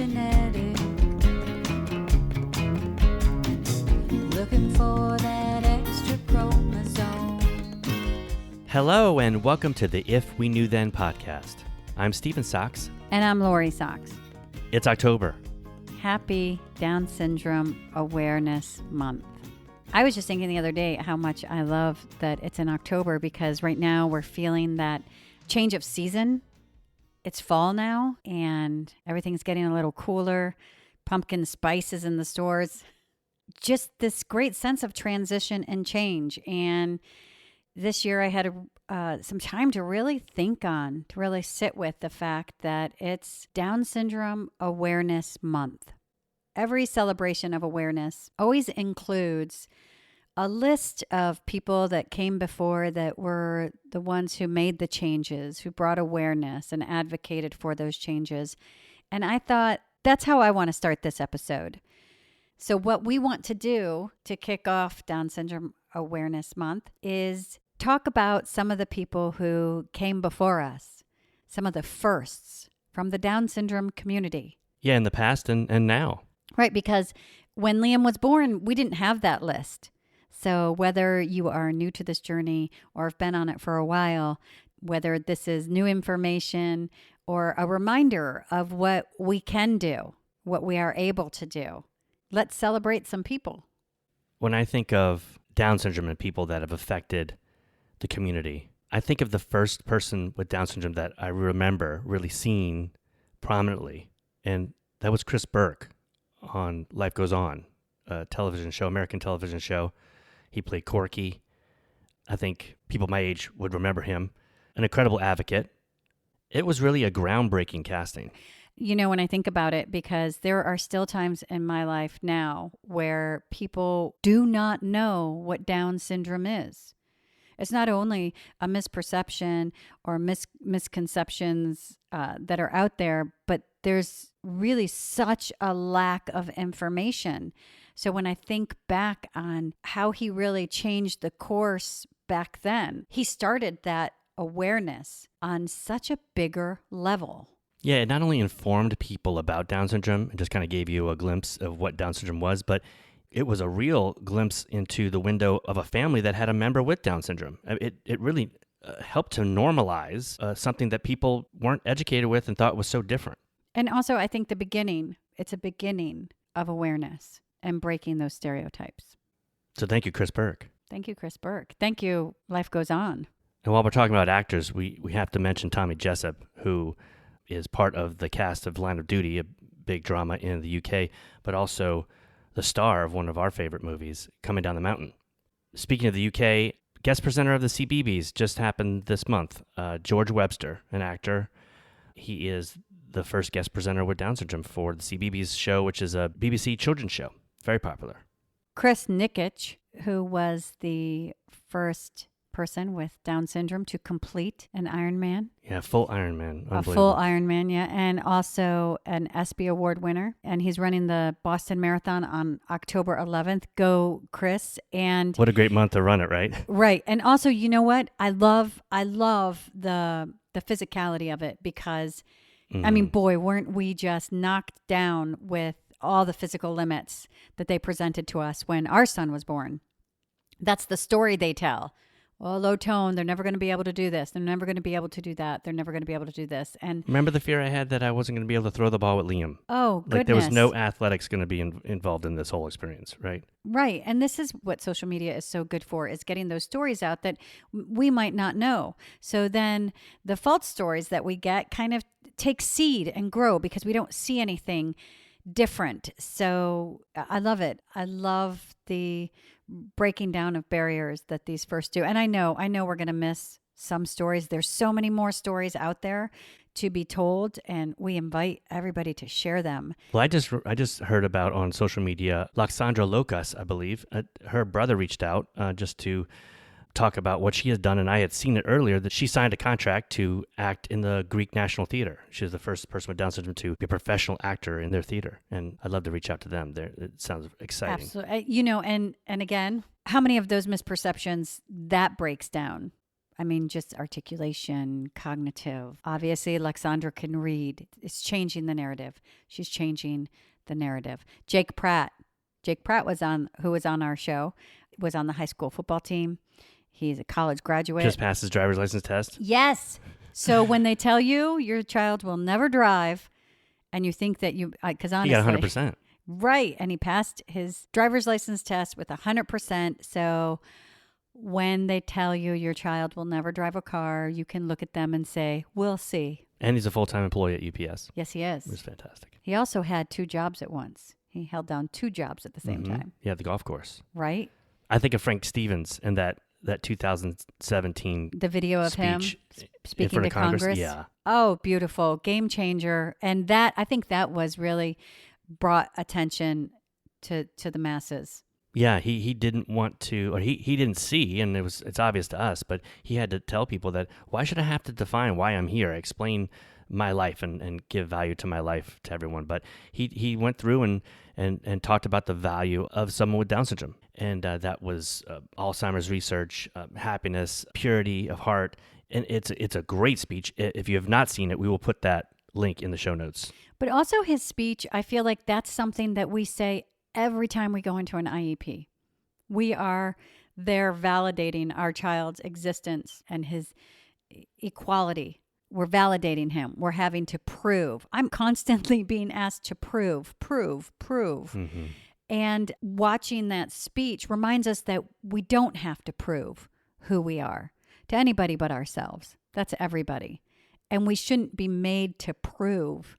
genetic. Looking for that extra chromosome. Hello and welcome to the If We Knew Then podcast. I'm Stephen Socks. And I'm Lori Socks. It's October. Happy Down Syndrome Awareness Month. I was just thinking the other day how much I love that it's in October because right now we're feeling that change of season. It's fall now and everything's getting a little cooler. Pumpkin spice is in the stores. Just this great sense of transition and change. And this year I had some time to really think on, to really sit with the fact that it's Down Syndrome Awareness Month. Every celebration of awareness always includes a list of people that came before that were the ones who made the changes, who brought awareness and advocated for those changes. And I thought that's how I want to start this episode. So what we want to do to kick off Down Syndrome Awareness Month is talk about some of the people who came before us, some of the firsts from the Down syndrome community. Yeah, in the past and now. Right, because when Liam was born, we didn't have that list. So whether you are new to this journey or have been on it for a while, whether this is new information or a reminder of what we can do, what we are able to do, let's celebrate some people. When I think of Down syndrome and people that have affected the community, I think of the first person with Down syndrome that I remember really seeing prominently, and that was Chris Burke on Life Goes On, a television show, American television show. He played Corky. I think people my age would remember him. An incredible advocate. It was really a groundbreaking casting. You know, when I think about it, because there are still times in my life now where people do not know what Down syndrome is. It's not only a misperception or misconceptions that are out there, but there's really such a lack of information. So when I think back on how he really changed the course back then, he started that awareness on such a bigger level. Yeah, it not only informed people about Down syndrome, it just kind of gave you a glimpse of what Down syndrome was, but it was a real glimpse into the window of a family that had a member with Down syndrome. It really helped to normalize something that people weren't educated with and thought was so different. And also, I think it's a beginning of awareness and breaking those stereotypes. So thank you, Chris Burke. Thank you, Chris Burke. Thank you, Life Goes On. And while we're talking about actors, we have to mention Tommy Jessup, who is part of the cast of Line of Duty, a big drama in the UK, but also the star of one of our favorite movies, Coming Down the Mountain. Speaking of the UK, guest presenter of the CBeebies just happened this month. George Webster, an actor. He is the first guest presenter with Down syndrome for the CBeebies show, which is a BBC children's show. Very popular. Chris Nikic, who was the first person with Down syndrome to complete an Ironman. Yeah, full Ironman. A full Ironman, yeah. And also an ESPY Award winner. And he's running the Boston Marathon on October 11th. Go, Chris. And what a great month to run it, right? Right. And also, you know what? I love the physicality of it because, I mean, boy, weren't we just knocked down with all the physical limits that they presented to us when our son was born. That's the story they tell. Well, low tone, they're never going to be able to do this. They're never going to be able to do that. They're never going to be able to do this. And remember the fear I had that I wasn't going to be able to throw the ball with Liam? Oh, goodness. Like there was no athletics going to be involved in this whole experience, right? Right. And this is what social media is so good for, is getting those stories out that we might not know. So then the false stories that we get kind of take seed and grow because we don't see anything different. So I love it. I love the breaking down of barriers that these first do. And I know we're going to miss some stories. There's so many more stories out there to be told, and we invite everybody to share them. Well, I just heard about on social media, Laxandra Locas, I believe, her brother reached out just to talk about what she has done, and I had seen it earlier that she signed a contract to act in the Greek National Theater. She was the first person with Down syndrome to be a professional actor in their theater, and I'd love to reach out to them. It sounds exciting. Absolutely. You know, and again, how many of those misperceptions that breaks down? I mean, just articulation, cognitive. Obviously, Alexandra can read. It's changing the narrative. She's changing the narrative. Jake Pratt who was on our show, was on the high school football team. He's a college graduate. Just passed his driver's license test. Yes. So when they tell you your child will never drive, and you think that because honestly, He got 100%. Right. And he passed his driver's license test with 100%. So when they tell you your child will never drive a car, you can look at them and say, we'll see. And he's a full-time employee at UPS. Yes, he is. It was fantastic. He also had 2 jobs at once. He held down 2 jobs at the same time. Yeah, the golf course. Right? I think of Frank Stevens and that 2017 the video of him speaking to Congress. Yeah. Oh, beautiful. Game changer. And that, I think that was really brought attention to the masses. Yeah, he didn't want to, or he didn't see, and it's obvious to us, but he had to tell people that, why should I have to define why I'm here? Explain my life and give value to my life to everyone. But he went through and talked about the value of someone with Down syndrome. And that was Alzheimer's research, happiness, purity of heart. And it's a great speech. If you have not seen it, we will put that link in the show notes. But also his speech, I feel like that's something that we say every time we go into an IEP. We are there validating our child's existence and his equality. We're validating him. We're having to prove. I'm constantly being asked to prove. Mm-hmm. And watching that speech reminds us that we don't have to prove who we are to anybody but ourselves. That's everybody. And we shouldn't be made to prove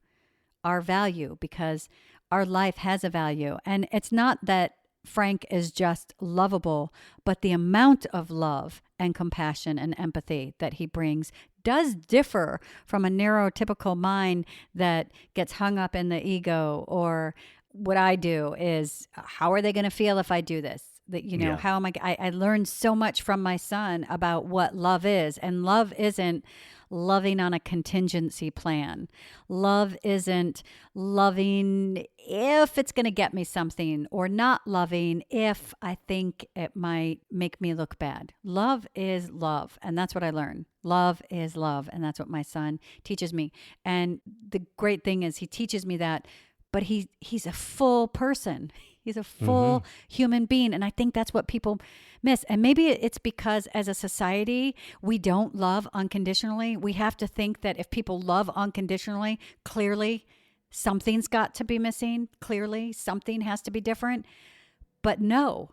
our value because our life has a value. And it's not that Frank is just lovable, but the amount of love and compassion and empathy that he brings does differ from a neurotypical mind that gets hung up in the ego, or what I do is, how are they going to feel if I do this? That, how am I learned so much from my son about what love is, and love isn't loving on a contingency plan. Love isn't loving if it's going to get me something, or not loving if I think it might make me look bad. Love is love. And that's what I learned. Love is love. And that's what my son teaches me. And the great thing is he teaches me that, but he's a full person. He's a full human being. And I think that's what people miss. And maybe it's because as a society, we don't love unconditionally. We have to think that if people love unconditionally, clearly something's got to be missing. Clearly something has to be different. But no,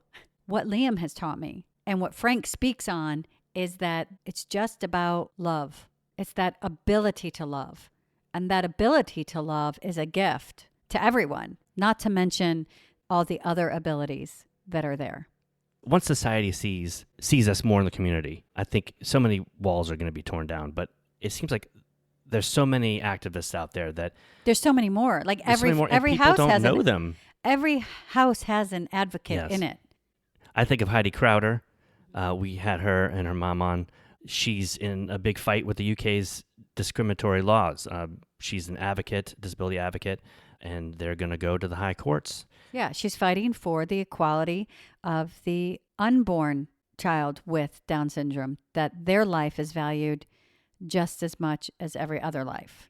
what Liam has taught me and what Frank speaks on is that it's just about love. It's that ability to love. And that ability to love is a gift to everyone, not to mention all the other abilities that are there. Once society sees us more in the community, I think so many walls are going to be torn down. But it seems like there's so many activists out there that there's so many more. Like every house don't know them. Every house has an advocate in it. I think of Heidi Crowder. We had her and her mom on. She's in a big fight with the UK's discriminatory laws. She's an advocate, disability advocate, and they're going to go to the high courts. Yeah, she's fighting for the equality of the unborn child with Down syndrome, that their life is valued just as much as every other life.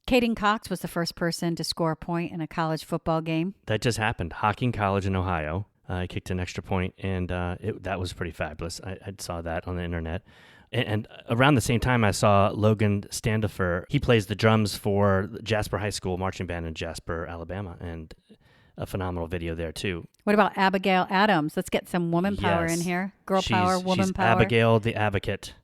Caden Cox was the first person to score a point in a college football game. That just happened. Hocking College in Ohio. I kicked an extra point, and that was pretty fabulous. I saw that on the internet. And around the same time, I saw Logan Standifer. He plays the drums for Jasper High School marching band in Jasper, Alabama, and a phenomenal video there, too. What about Abigail Adams? Let's get some woman power in here. Girl power, woman power. She's Abigail the Advocate.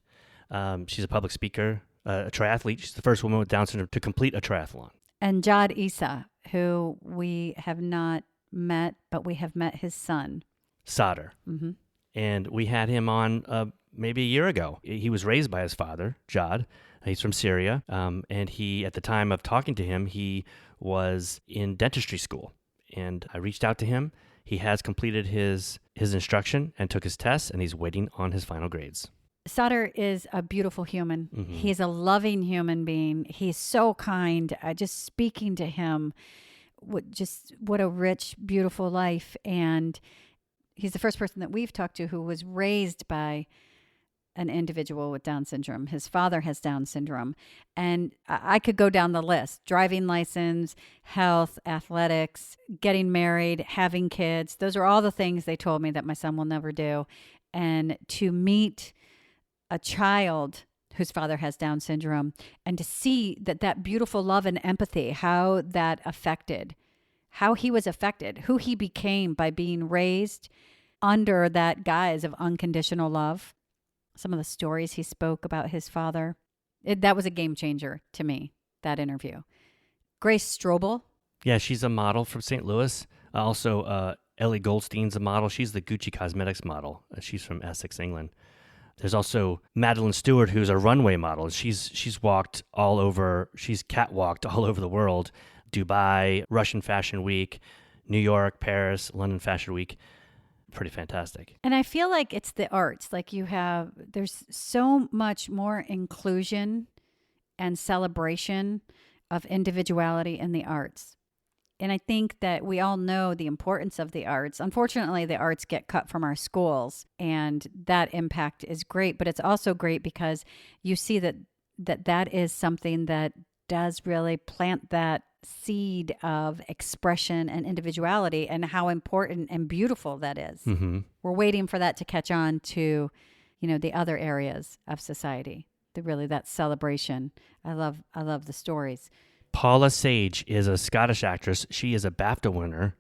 She's a public speaker, a triathlete. She's the first woman with Down syndrome to complete a triathlon. And Jod Issa, who we have not met, but we have met his son. Sadr. Mm-hmm. And we had him on maybe a year ago. He was raised by his father, Jod. He's from Syria. And he, at the time of talking to him, he was in dentistry school. And I reached out to him. He has completed his instruction and took his tests, and he's waiting on his final grades. Sadr is a beautiful human. Mm-hmm. He's a loving human being. He's so kind. Just speaking to him, what a rich, beautiful life. And he's the first person that we've talked to who was raised by an individual with Down syndrome. His father has Down syndrome. And I could go down the list: driving license, health, athletics, getting married, having kids. Those are all the things they told me that my son will never do. And to meet a child whose father has Down syndrome and to see that beautiful love and empathy, how that affected, how he was affected, who he became by being raised under that guise of unconditional love. Some of the stories he spoke about his father. That was a game changer to me, that interview. Grace Strobel. Yeah, she's a model from St. Louis. Also, Ellie Goldstein's a model. She's the Gucci Cosmetics model. She's from Essex, England. There's also Madeline Stewart, who's a runway model. She's walked all over. She's catwalked all over the world. Dubai, Russian Fashion Week, New York, Paris, London Fashion Week. Pretty fantastic. And I feel like it's the arts. Like there's so much more inclusion and celebration of individuality in the arts. And I think that we all know the importance of the arts. Unfortunately, the arts get cut from our schools, and that impact is great. But it's also great because you see that is something that does really plant that seed of expression and individuality, and how important and beautiful that is. Mm-hmm. We're waiting for that to catch on to, the other areas of society. That celebration. I love the stories. Paula Sage is a Scottish actress. She is a BAFTA winner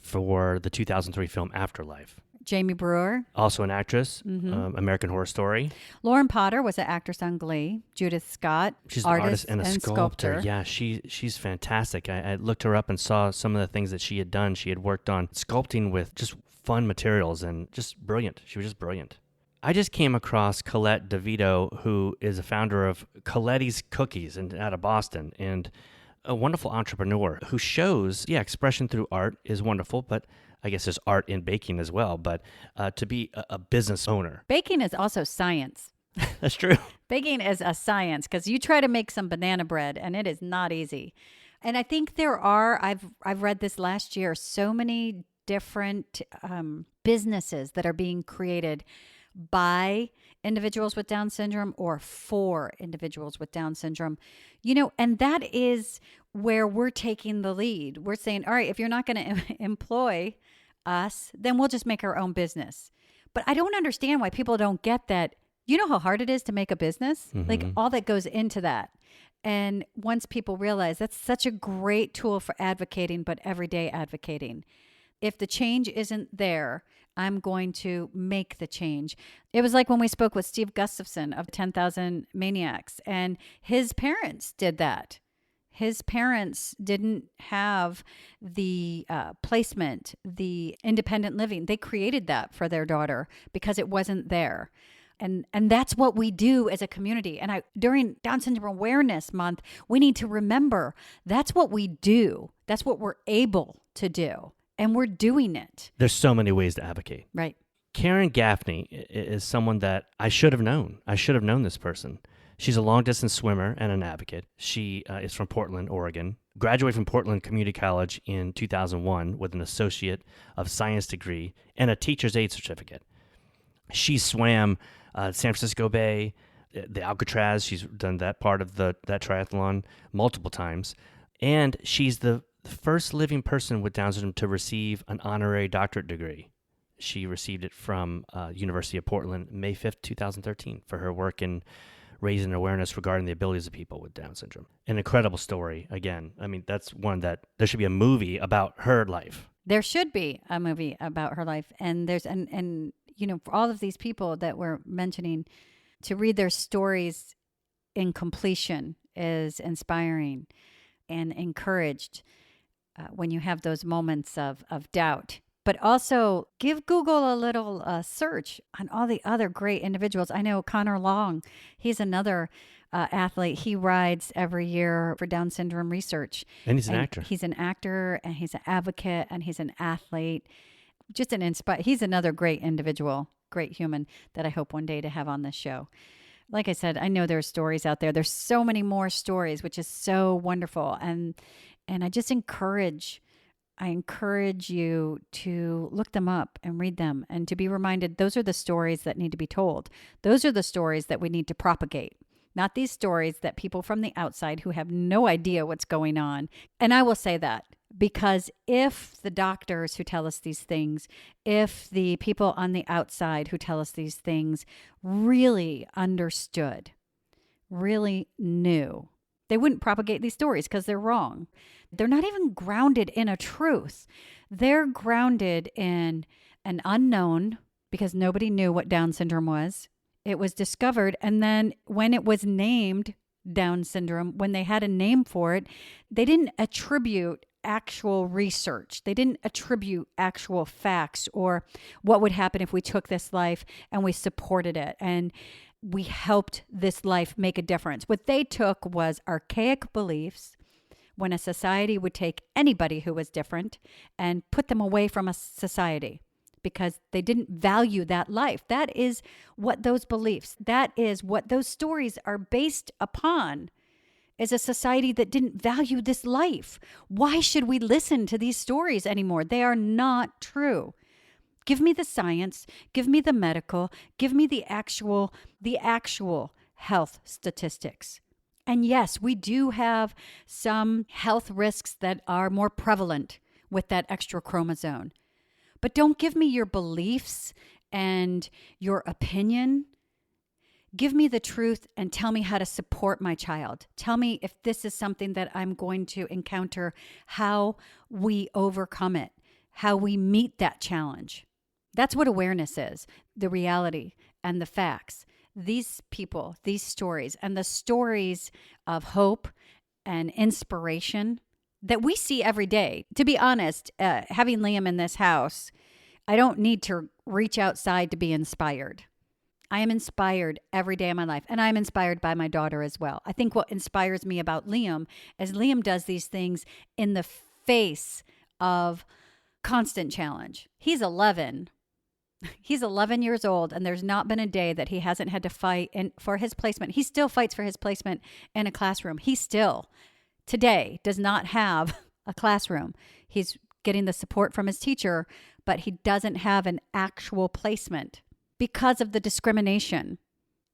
for the 2003 film Afterlife. Jamie Brewer. Also an actress, American Horror Story. Lauren Potter was an actress on Glee. Judith Scott, she's an artist and a sculptor. Yeah, she's fantastic. I looked her up and saw some of the things that she had done. She had worked on sculpting with just fun materials and just brilliant. She was just brilliant. I just came across Colette DeVito, who is a founder of Coletti's Cookies out of Boston, and a wonderful entrepreneur who shows, expression through art is wonderful, but I guess there's art in baking as well, but to be a business owner. Baking is also science. That's true. Baking is a science, because you try to make some banana bread and it is not easy. And I think there are, I've read this last year, so many different businesses that are being created by individuals with Down syndrome or for individuals with Down syndrome, and that is where we're taking the lead. We're saying, all right, if you're not going to employ us, then we'll just make our own business. But I don't understand why people don't get that. You know how hard it is to make a business? Mm-hmm. Like all that goes into that. And once people realize that's such a great tool for advocating, but everyday advocating. If the change isn't there, I'm going to make the change. It was like when we spoke with Steve Gustafson of 10,000 Maniacs, and his parents did that. His parents didn't have the placement, the independent living. They created that for their daughter because it wasn't there. And that's what we do as a community. And during Down Syndrome Awareness Month, we need to remember that's what we do. That's what we're able to do. And we're doing it. There's so many ways to advocate. Right. Karen Gaffney is someone that I should have known. I should have known this person. She's a long-distance swimmer and an advocate. She is from Portland, Oregon. Graduated from Portland Community College in 2001 with an Associate of Science degree and a Teacher's Aid certificate. She swam San Francisco Bay, the Alcatraz. She's done that part of that triathlon multiple times. And she's the first living person with Down syndrome to receive an honorary doctorate degree. She received it from University of Portland, May 5th, 2013, for her work in raising awareness regarding the abilities of people with Down syndrome. An incredible story. Again, I mean, that's one that there should be a movie about her life. There should be a movie about her life. And there's, and for all of these people that we're mentioning, to read their stories in completion is inspiring and encouraged. When you have those moments of doubt. But also give Google a little search on all the other great individuals. I know Connor Long, he's another athlete. He rides every year for Down syndrome research. And he's an actor. He's an actor, and he's an advocate, and he's an athlete. Just he's another great individual, great human that I hope one day to have on this show. Like I said, I know there are stories out there. There's so many more stories, which is so wonderful. And I just encourage I encourage you to look them up and read them and to be reminded those are the stories that need to be told. Those are the stories that we need to propagate, not these stories that people from the outside who have no idea what's going on. And I will say that because if the doctors who tell us these things, if the people on the outside who tell us these things really understood, really knew, they wouldn't propagate these stories because they're wrong. They're not even grounded in a truth. They're grounded in an unknown because nobody knew what Down syndrome was. It was discovered. And then when it was named Down syndrome, when they had a name for it, they didn't attribute actual research. They didn't attribute actual facts or what would happen if we took this life and we supported it and we helped this life make a difference. What they took was archaic beliefs when a society would take anybody who was different and put them away from a society because they didn't value that life. That is what those beliefs, that is what those stories are based upon, is a society that didn't value this life. Why should we listen to these stories anymore? They are not true. Give me the science, give me the medical, give me the actual health statistics. And yes, we do have some health risks that are more prevalent with that extra chromosome. But don't give me your beliefs and your opinion. Give me the truth and tell me how to support my child. Tell me if this is something that I'm going to encounter, how we overcome it, how we meet that challenge. That's what awareness is, the reality and the facts. These people, these stories, and the stories of hope and inspiration that we see every day. To be honest, having Liam in this house, I don't need to reach outside to be inspired. I am inspired every day of my life, and I'm inspired by my daughter as well. I think what inspires me about Liam is Liam does these things in the face of constant challenge. He's 11. He's 11 years old, and there's not been a day that he hasn't had to fight for his placement. He still fights for his placement in a classroom. He still, today, does not have a classroom. He's getting the support from his teacher, but he doesn't have an actual placement because of the discrimination.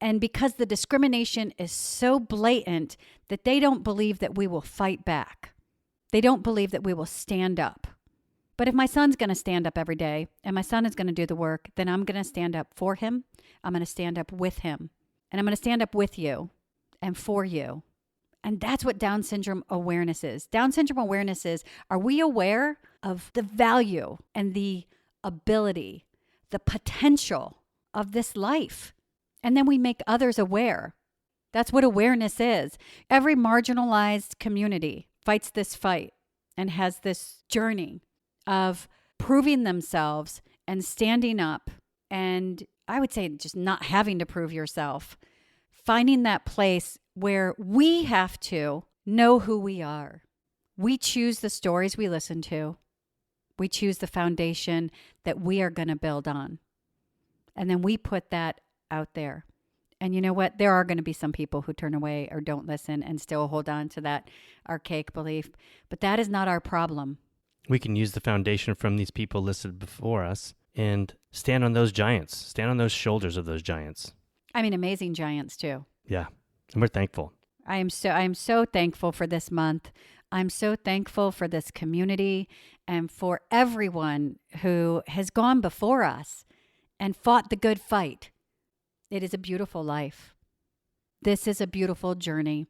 And because the discrimination is so blatant that they don't believe that we will fight back. They don't believe that we will stand up. But if my son's going to stand up every day and my son is going to do the work, then I'm going to stand up for him. I'm going to stand up with him. And I'm going to stand up with you and for you. And that's what Down syndrome awareness is. Down syndrome awareness is, are we aware of the value and the ability, the potential of this life? And then we make others aware. That's what awareness is. Every marginalized community fights this fight and has this journey of proving themselves and standing up. And I would say just not having to prove yourself, finding that place where we have to know who we are. We choose the stories we listen to. We choose the foundation that we are going to build on. And then we put that out there. And you know what? There are going to be some people who turn away or don't listen and still hold on to that archaic belief. But that is not our problem. We can use the foundation from these people listed before us and stand on those giants, stand on those shoulders of those giants. I mean, amazing giants too. Yeah. And we're thankful. I am so thankful for this month. I'm so thankful for this community and for everyone who has gone before us and fought the good fight. It is a beautiful life. This is a beautiful journey.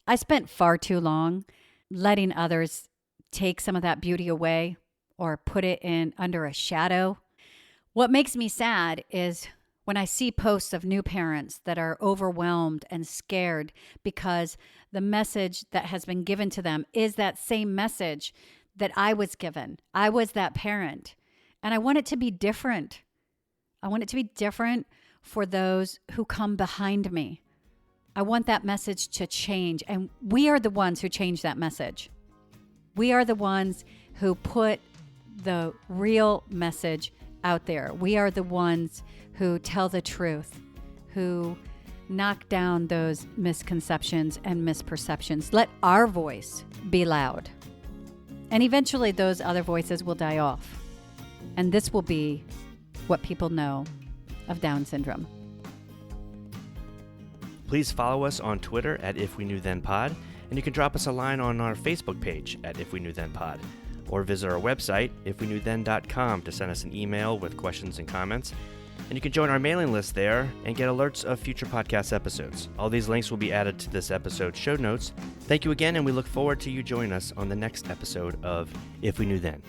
I spent far too long letting others take some of that beauty away or put it in under a shadow. What makes me sad is when I see posts of new parents that are overwhelmed and scared because the message that has been given to them is that same message that I was given. I was that parent, and I want it to be different. I want it to be different for those who come behind me. I want that message to change, and we are the ones who change that message. We are the ones who put the real message out there. We are the ones who tell the truth, who knock down those misconceptions and misperceptions. Let our voice be loud. And eventually those other voices will die off. And this will be what people know of Down syndrome. Please follow us on Twitter at If We Knew Then Pod, and you can drop us a line on our Facebook page at If We Knew Then Pod, or visit our website, ifweknewthen.com, to send us an email with questions and comments. And you can join our mailing list there and get alerts of future podcast episodes. All these links will be added to this episode's show notes. Thank you again, and we look forward to you joining us on the next episode of If We Knew Then.